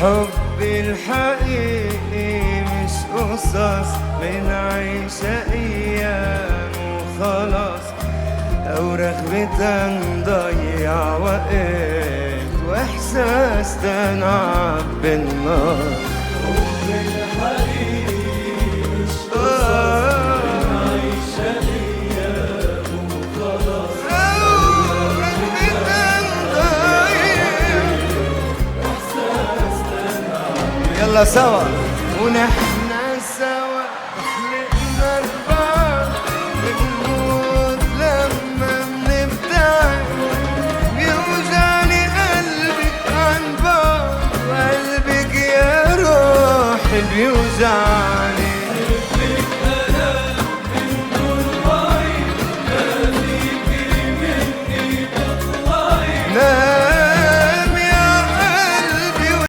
حبي الحقيقي مش قصص بنعيش أيام وخلاص، أوراق بتنضيع وقت وإحساس تنعب بالنار. حبي الحقيقي مش قصص بنعيش أيام وخلاص، أوراق بتنضيع إحساس تنعم. يلا سوا ونحن سوا خلقنا البعض، بنموت لما بنبتعد، بيوجعني قلبك عن بعد، وقلبك يا روحي بيوجعني.